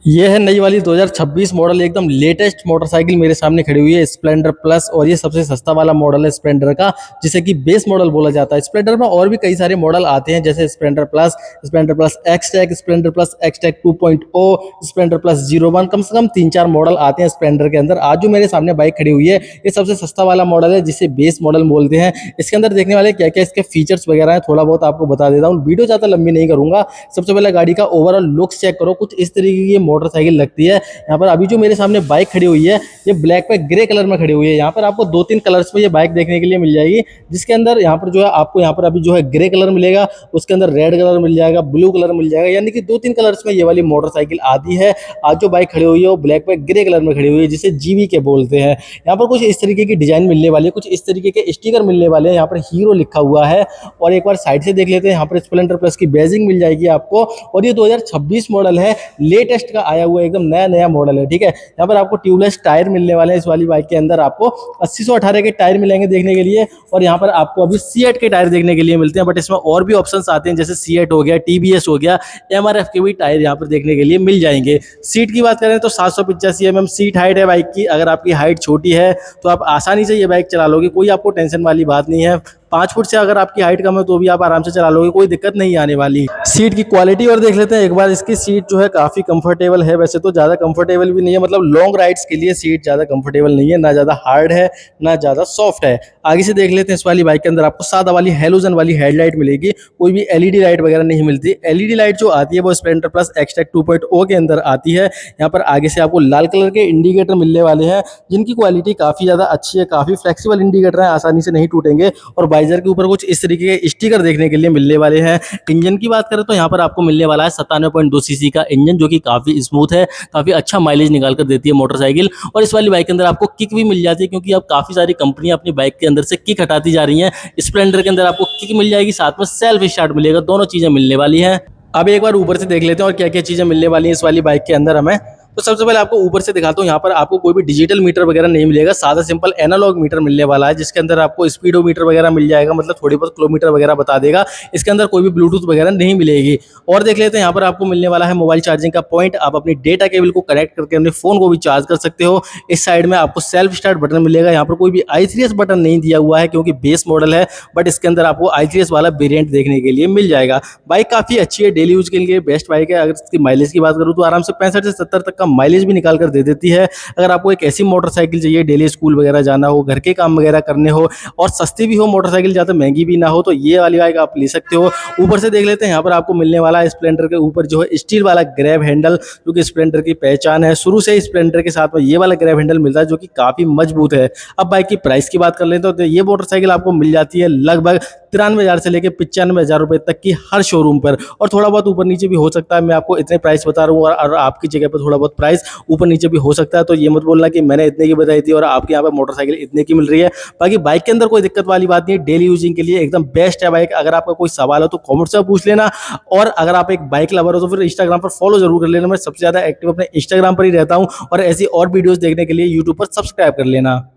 ये है नई वाली 2026 मॉडल एकदम लेटेस्ट मोटरसाइकिल मेरे सामने खड़ी हुई है स्प्लेंडर प्लस। और ये सबसे सस्ता वाला मॉडल है स्प्लेंडर का, जिसे कि बेस मॉडल बोला जाता है। स्प्लेंडर में और भी कई सारे मॉडल आते हैं, जैसे Splendor plus XTEC, Splendor plus XTEC 2.0, Splendor plus 01। कम से कम 3-4 मॉडल आते हैं स्प्लेंडर के अंदर। आज जो मेरे सामने बाइक खड़ी हुई है, ये सबसे सस्ता वाला मॉडल है, जिसे बेस मॉडल बोलते हैं। इसके अंदर देखने वाले क्या क्या इसके फीचर्स वगैरह हैं, थोड़ा बहुत आपको बता देता हूँ। वीडियो ज़्यादा लंबी नहीं करूंगा। सबसे पहले गाड़ी का ओवरऑल लुक्स चेक करो, कुछ इस तरीके की ये मोटरसाइकिल लगती है। यहाँ पर अभी जो मेरे सामने बाइक खड़ी हुई है, ये ब्लैक पे ग्रे कलर में खड़ी हुई है। यहाँ पर आपको 2-3 कलर्स में ये बाइक देखने के लिए मिल जाएगी, जिसके अंदर यहाँ पर जो है आपको यहाँ पर अभी जो है ग्रे कलर मिलेगा, उसके अंदर रेड कलर मिल जाएगा, ब्लू कलर मिल जाएगा, यानी कि 2-3 कलर्स में ये वाली मोटरसाइकिल आती है। आज जो बाइक खड़ी हुई है वो ब्लैक पे ग्रे कलर में खड़ी हुई है, जिसे जीवी के बोलते हैं। यहाँ पर कुछ इस तरीके की डिजाइन मिलने वाली है, कुछ इस तरीके के स्टिकर मिलने वाले हैं। यहाँ पर हीरो लिखा हुआ है। और एक बार साइड से देख लेते हैं, यहाँ पर स्प्लेंडर प्लस की बैजिंग मिल जाएगी आपको। और ये 2026 मॉडल है, लेटेस्ट का आया हुआ एकदम नया नया मॉडल है, ठीक है। यहाँ पर आपको ट्यूबलेस टायर मिलने वाले हैं। इस वाली बाइक के अंदर आपको 80-118 के टायर मिलेंगे देखने के लिए। और यहाँ पर आपको अभी सीएट के टायर देखने के लिए मिलते हैं, बट इसमें और भी ऑप्शंस आते हैं, जैसे सीएट हो गया, टीबीएस हो गया, एमआरएफ के भी टायर यहाँ पर देखने के लिए मिल जाएंगे। सीट की बात करें तो 785 mm सीट हाइट है बाइक की। अगर आपकी हाइट छोटी है तो आप आसानी से ये बाइक चला लोगे, कोई आपको टेंशन वाली बात नहीं है। 5 फुट से अगर आपकी हाइट कम है तो भी आप आराम से चला लोगे, कोई दिक्कत नहीं आने वाली। सीट की क्वालिटी और देख लेते हैं एक बार। इसकी सीट जो है काफी कंफर्टेबल है, वैसे तो ज्यादा कंफर्टेबल भी नहीं है, मतलब लॉन्ग राइड्स के लिए सीट ज्यादा कंफर्टेबल नहीं है, ना ज्यादा हार्ड है ना ज्यादा सॉफ्ट है। आगे से देख लेते हैं, इस वाली बाइक के अंदर आपको सादा वाली हेलोजन वाली हेडलाइट मिलेगी, कोई भी एलईडी लाइट वगैरह नहीं मिलती। एलईडी लाइट जो आती है वो स्प्लेंडर प्लस एक्सटेक 2.0 के अंदर आती है। यहाँ पर आगे से आपको लाल कलर के इंडिकेटर मिलने वाले हैं, जिनकी क्वालिटी काफी ज्यादा अच्छी है, काफी फ्लेक्सिबल इंडिकेटर है, आसानी से नहीं टूटेंगे। और बाइजर के ऊपर कुछ इस तरीके के स्टिकर देखने के लिए मिलने वाले हैं। इंजन की बात करें तो यहाँ पर आपको मिलने वाला है 97.2 सीसी का इंजन, जो कि काफी स्मूथ है, काफी अच्छा माइलेज निकाल कर देती है मोटरसाइकिल। और इस वाली बाइक के अंदर आपको किक भी मिल जाती है, क्योंकि अब काफी सारी कंपनियां अपनी बाइक के अंदर से किक हटाती जा रही हैं। स्प्लेंडर के अंदर आपको किक मिल जाएगी, साथ में सेल्फ स्टार्ट मिलेगा, दोनों चीजें मिलने वाली हैं। अब एक बार ऊपर से देख लेते हैं और क्या क्या चीजें मिलने वाली हैं इस वाली बाइक के अंदर हमें। तो सबसे पहले आपको ऊपर से दिखाता हूँ, यहाँ पर आपको कोई भी डिजिटल मीटर वगैरह नहीं मिलेगा, सादा सिंपल एनालॉग मीटर मिलने वाला है, जिसके अंदर आपको स्पीडोमीटर वगैरह मिल जाएगा, मतलब थोड़ी बहुत किलोमीटर वगैरह बता देगा। इसके अंदर कोई भी ब्लूटूथ वगैरह नहीं मिलेगी। और देख लेते हैं, यहाँ पर आपको मिलने वाला है मोबाइल चार्जिंग का पॉइंट। आप अपनी डेटा केबल को कनेक्ट करके अपने फोन को भी चार्ज कर सकते हो। इस साइड में आपको सेल्फ स्टार्ट बटन मिलेगा। यहाँ पर कोई भी i3s बटन नहीं दिया हुआ है, क्योंकि बेस मॉडल है, बट इसके अंदर आपको i3s वाला वेरिएंट देखने के लिए मिल जाएगा। बाइक काफी अच्छी है, डेली यूज के लिए बेस्ट बाइक है। अगर इसकी माइलेज की बात करूँ तो आराम से 65 से 70 तक का माइलेज भी निकाल दे देती है। अगर आपको एक ऐसी मोटरसाइकिल चाहिए, डेली स्कूल वगैरह जाना हो, घर के काम वगैरह करने हो, और सस्ती भी हो मोटरसाइकिल, ज़्यादा महंगी भी ना हो, तो ये वाली बाइक आप ले सकते हो। ऊपर से देख लेते हैं, यहाँ पर आपको मिलने वाला है स्प्लेंडर के ऊपर जो है स्टील वाला ग्रैब हैंडल, जो कि स्प्लेंडर की पहचान है। शुरू से ही स्प्लेंडर के साथ में ये वाला ग्रैब हैंडल मिलता है, जो कि काफी मजबूत है। अब बाइक की प्राइस की बात कर लेते हैं तो ये मोटरसाइकिल आपको मिल जाती है लगभग 93,000 से लेकर 95,000 रुपए तक की हर शोरूम पर। और थोड़ा बहुत ऊपर नीचे भी हो सकता है, मैं आपको इतने प्राइस बता रहा हूँ और आपकी जगह पर थोड़ा बहुत प्राइस ऊपर नीचे भी हो सकता है, तो ये मत बोलना कि मैंने इतने की बताई थी और आपके यहाँ पर मोटरसाइकिल इतने की मिल रही है। बाकी बाइक के अंदर कोई दिक्कत वाली बात नहीं है, डेली यूजिंग के लिए एकदम बेस्ट है बाइक। अगर आपका कोई सवाल हो तो कॉमेंट से पूछ लेना, और अगर आप एक बाइक लवर हो तो फिर इंस्टाग्राम पर फॉलो जरूर कर लेना। मैं सबसे ज्यादा एक्टिव अपने इंस्टाग्राम पर ही रहता हूँ, और ऐसी और वीडियोस देखने के लिए यूट्यूब पर सब्सक्राइब कर लेना।